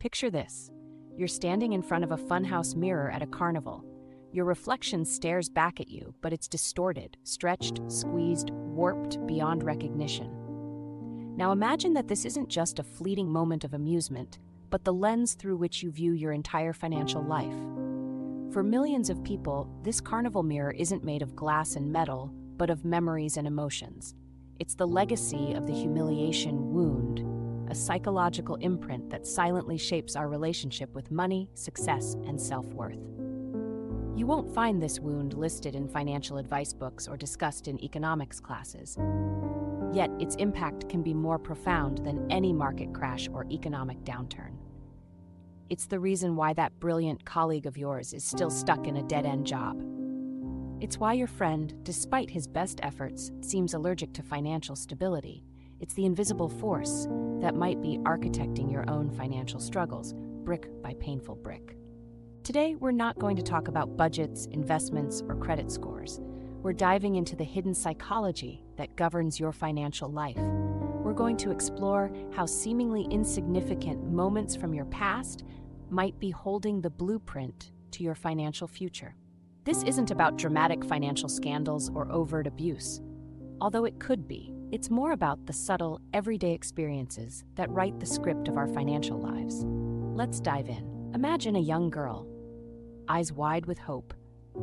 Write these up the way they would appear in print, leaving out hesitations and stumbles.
Picture this. You're standing in front of a funhouse mirror at a carnival. Your reflection stares back at you, but it's distorted, stretched, squeezed, warped beyond recognition. Now imagine that this isn't just a fleeting moment of amusement, but the lens through which you view your entire financial life. For millions of people, this carnival mirror isn't made of glass and metal, but of memories and emotions. It's the legacy of the humiliation wound, a psychological imprint that silently shapes our relationship with money, success, and self-worth. You won't find this wound listed in financial advice books or discussed in economics classes. Yet its impact can be more profound than any market crash or economic downturn. It's the reason why that brilliant colleague of yours is still stuck in a dead-end job. It's why your friend, despite his best efforts, seems allergic to financial stability. It's the invisible force that might be architecting your own financial struggles, brick by painful brick. Today, we're not going to talk about budgets, investments, or credit scores. We're diving into the hidden psychology that governs your financial life. We're going to explore how seemingly insignificant moments from your past might be holding the blueprint to your financial future. This isn't about dramatic financial scandals or overt abuse. Although it could be, it's more about the subtle, everyday experiences that write the script of our financial lives. Let's dive in. Imagine a young girl, eyes wide with hope,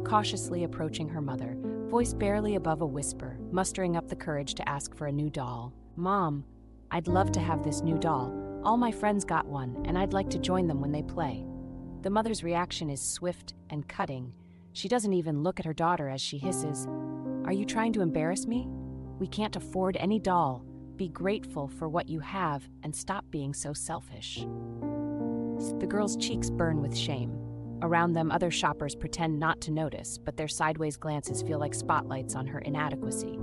cautiously approaching her mother, voice barely above a whisper, mustering up the courage to ask for a new doll. "Mom, I'd love to have this new doll. All my friends got one, and I'd like to join them when they play." The mother's reaction is swift and cutting. She doesn't even look at her daughter as she hisses, "Are you trying to embarrass me? We can't afford any doll. Be grateful for what you have and stop being so selfish." The girl's cheeks burn with shame. Around them, other shoppers pretend not to notice, but their sideways glances feel like spotlights on her inadequacy.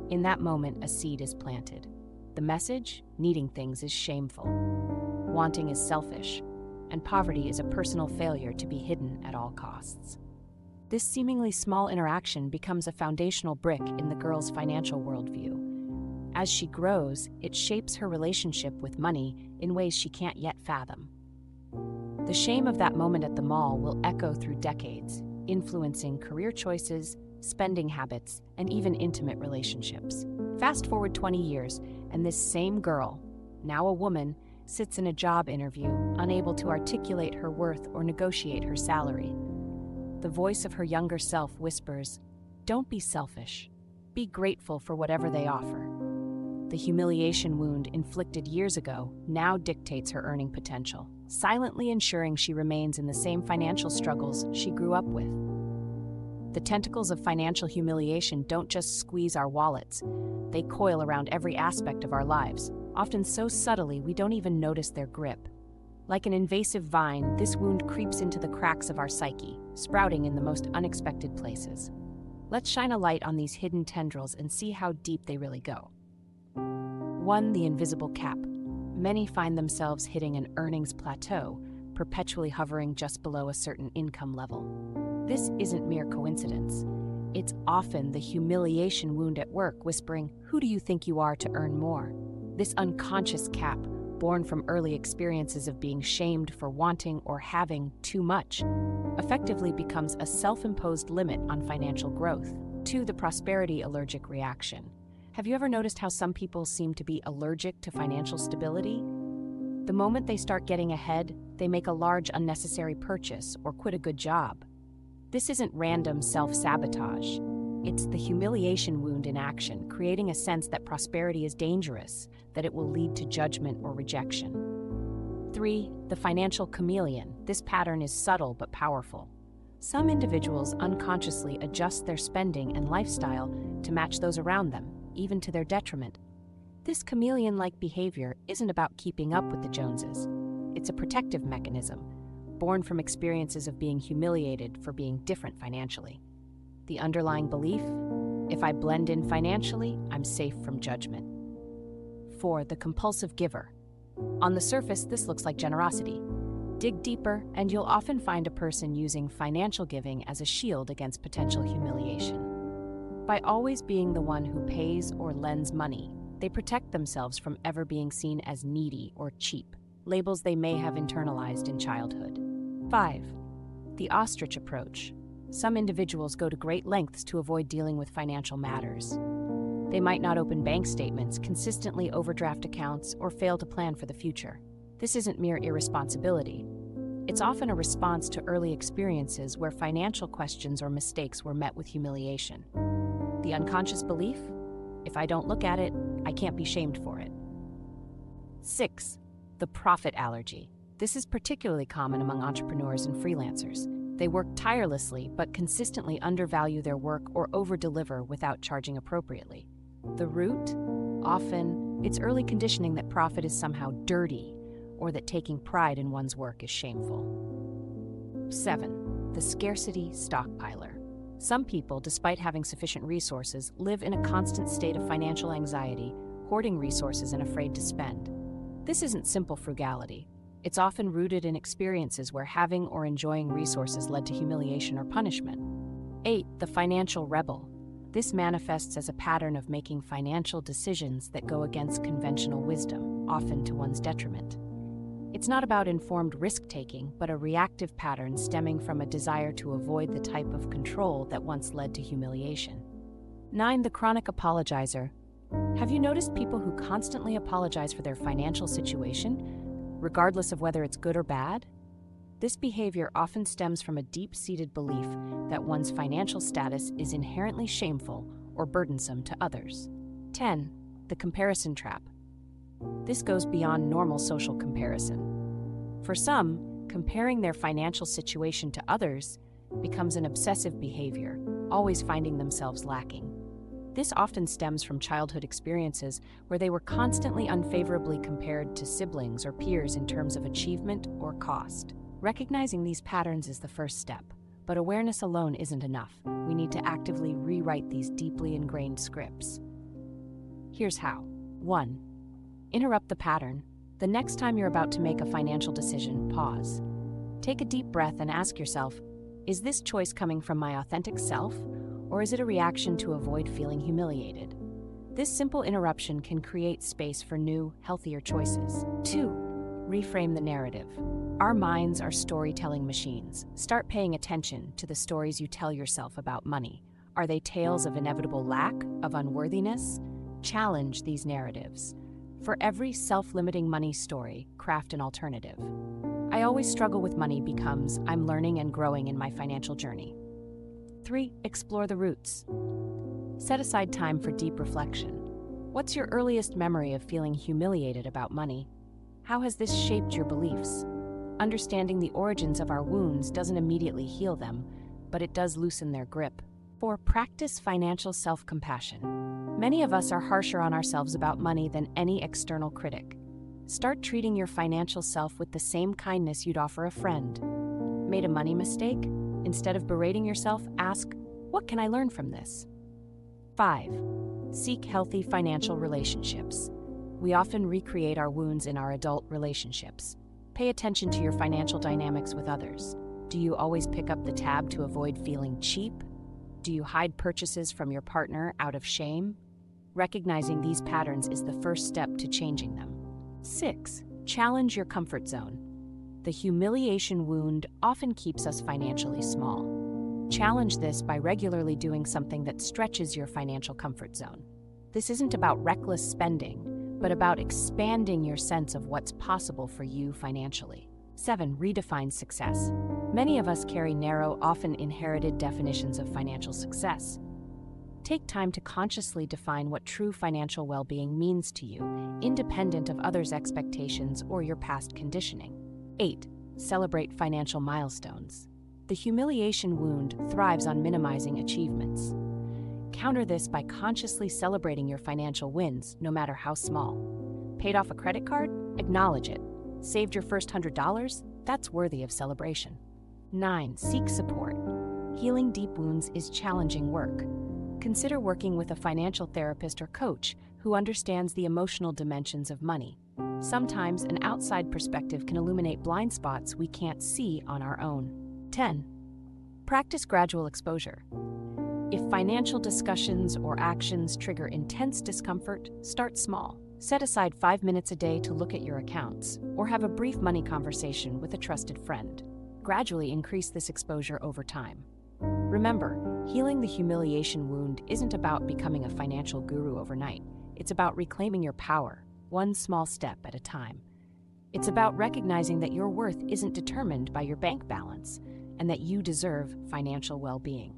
In that moment, a seed is planted. The message, needing things is shameful. Wanting is selfish, and poverty is a personal failure to be hidden at all costs. This seemingly small interaction becomes a foundational brick in the girl's financial worldview. As she grows, it shapes her relationship with money in ways she can't yet fathom. The shame of that moment at the mall will echo through decades, influencing career choices, spending habits, and even intimate relationships. Fast forward 20 years, and this same girl, now a woman, sits in a job interview, unable to articulate her worth or negotiate her salary. The voice of her younger self whispers, "Don't be selfish. Be grateful for whatever they offer." The humiliation wound inflicted years ago now dictates her earning potential, silently ensuring she remains in the same financial struggles she grew up with. The tentacles of financial humiliation don't just squeeze our wallets, they coil around every aspect of our lives, often so subtly we don't even notice their grip. Like an invasive vine, this wound creeps into the cracks of our psyche, sprouting in the most unexpected places. Let's shine a light on these hidden tendrils and see how deep they really go. 1. The invisible cap. Many find themselves hitting an earnings plateau, perpetually hovering just below a certain income level. This isn't mere coincidence. It's often the humiliation wound at work whispering, "Who do you think you are to earn more?" This unconscious cap, born from early experiences of being shamed for wanting or having too much, effectively becomes a self-imposed limit on financial growth. 2. The prosperity allergic reaction. Have you ever noticed how some people seem to be allergic to financial stability? The moment they start getting ahead, they make a large unnecessary purchase or quit a good job. This isn't random self-sabotage. It's the humiliation wound in action, creating a sense that prosperity is dangerous, that it will lead to judgment or rejection. 3. The financial chameleon. This pattern is subtle but powerful. Some individuals unconsciously adjust their spending and lifestyle to match those around them, even to their detriment. This chameleon-like behavior isn't about keeping up with the Joneses. It's a protective mechanism, born from experiences of being humiliated for being different financially. The underlying belief, if I blend in financially, I'm safe from judgment. 4. The compulsive giver. On the surface, this looks like generosity. Dig deeper, and you'll often find a person using financial giving as a shield against potential humiliation. By always being the one who pays or lends money, they protect themselves from ever being seen as needy or cheap. labels they may have internalized in childhood. 5. The ostrich approach. Some individuals go to great lengths to avoid dealing with financial matters. They might not open bank statements, consistently overdraft accounts, or fail to plan for the future. This isn't mere irresponsibility. It's often a response to early experiences where financial questions or mistakes were met with humiliation. The unconscious belief? If I don't look at it, I can't be shamed for it. 6. The profit allergy. This is particularly common among entrepreneurs and freelancers. They work tirelessly but consistently undervalue their work or over-deliver without charging appropriately. The root? Often, it's early conditioning that profit is somehow dirty or that taking pride in one's work is shameful. 7. The scarcity stockpiler. Some people, despite having sufficient resources, live in a constant state of financial anxiety, hoarding resources and afraid to spend. This isn't simple frugality. It's often rooted in experiences where having or enjoying resources led to humiliation or punishment. 8. The financial rebel. This manifests as a pattern of making financial decisions that go against conventional wisdom, often to one's detriment. It's not about informed risk-taking, but a reactive pattern stemming from a desire to avoid the type of control that once led to humiliation. 9. The chronic apologizer. Have you noticed people who constantly apologize for their financial situation, regardless of whether it's good or bad? This behavior often stems from a deep-seated belief that one's financial status is inherently shameful or burdensome to others. 10. The comparison trap. This goes beyond normal social comparison. For some, comparing their financial situation to others becomes an obsessive behavior, always finding themselves lacking. This often stems from childhood experiences where they were constantly unfavorably compared to siblings or peers in terms of achievement or cost. Recognizing these patterns is the first step, but awareness alone isn't enough. We need to actively rewrite these deeply ingrained scripts. Here's how. 1. Interrupt the pattern. The next time you're about to make a financial decision, pause. Take a deep breath and ask yourself, is this choice coming from my authentic self, or is it a reaction to avoid feeling humiliated? This simple interruption can create space for new, healthier choices. 2. Reframe the narrative. Our minds are storytelling machines. Start paying attention to the stories you tell yourself about money. Are they tales of inevitable lack, of unworthiness? Challenge these narratives. For every self-limiting money story, craft an alternative. I always struggle with money becomes I'm learning and growing in my financial journey. 3. Explore the roots. Set aside time for deep reflection. What's your earliest memory of feeling humiliated about money? How has this shaped your beliefs? Understanding the origins of our wounds doesn't immediately heal them, but it does loosen their grip. 4. Practice financial self-compassion. Many of us are harsher on ourselves about money than any external critic. Start treating your financial self with the same kindness you'd offer a friend. Made a money mistake? Instead of berating yourself, ask, what can I learn from this? 5. Seek healthy financial relationships. We often recreate our wounds in our adult relationships. Pay attention to your financial dynamics with others. Do you always pick up the tab to avoid feeling cheap? Do you hide purchases from your partner out of shame? Recognizing these patterns is the first step to changing them. 6. Challenge your comfort zone. The humiliation wound often keeps us financially small. Challenge this by regularly doing something that stretches your financial comfort zone. This isn't about reckless spending, but about expanding your sense of what's possible for you financially. 7. Redefine success. Many of us carry narrow, often inherited definitions of financial success. Take time to consciously define what true financial well-being means to you, independent of others' expectations or your past conditioning. 8. Celebrate financial milestones. The humiliation wound thrives on minimizing achievements. Counter this by consciously celebrating your financial wins, no matter how small. Paid off a credit card? Acknowledge it. Saved your first $100? That's worthy of celebration. 9. Seek support. Healing deep wounds is challenging work. Consider working with a financial therapist or coach who understands the emotional dimensions of money. Sometimes an outside perspective can illuminate blind spots we can't see on our own. 10. Practice gradual exposure. If financial discussions or actions trigger intense discomfort, start small. Set aside 5 minutes a day to look at your accounts or have a brief money conversation with a trusted friend. Gradually increase this exposure over time. Remember, healing the humiliation wound isn't about becoming a financial guru overnight. It's about reclaiming your power, one small step at a time. It's about recognizing that your worth isn't determined by your bank balance and that you deserve financial well-being.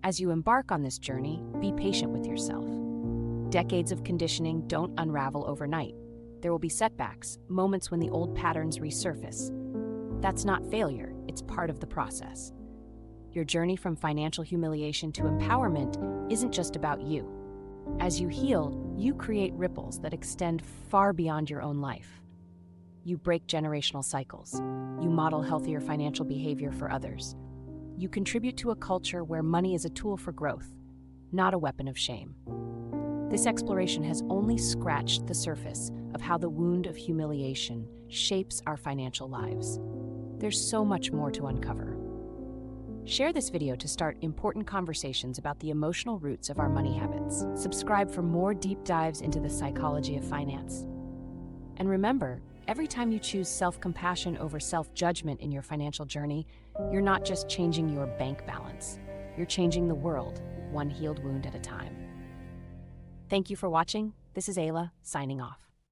As you embark on this journey, be patient with yourself. Decades of conditioning don't unravel overnight. There will be setbacks, moments when the old patterns resurface. That's not failure, it's part of the process. Your journey from financial humiliation to empowerment isn't just about you. As you heal, you create ripples that extend far beyond your own life. You break generational cycles. You model healthier financial behavior for others. You contribute to a culture where money is a tool for growth, not a weapon of shame. This exploration has only scratched the surface of how the wound of humiliation shapes our financial lives. There's so much more to uncover. Share this video to start important conversations about the emotional roots of our money habits. Subscribe for more deep dives into the psychology of finance. And remember, every time you choose self-compassion over self-judgment in your financial journey, you're not just changing your bank balance. You're changing the world, one healed wound at a time. Thank you for watching. This is Ayla, signing off.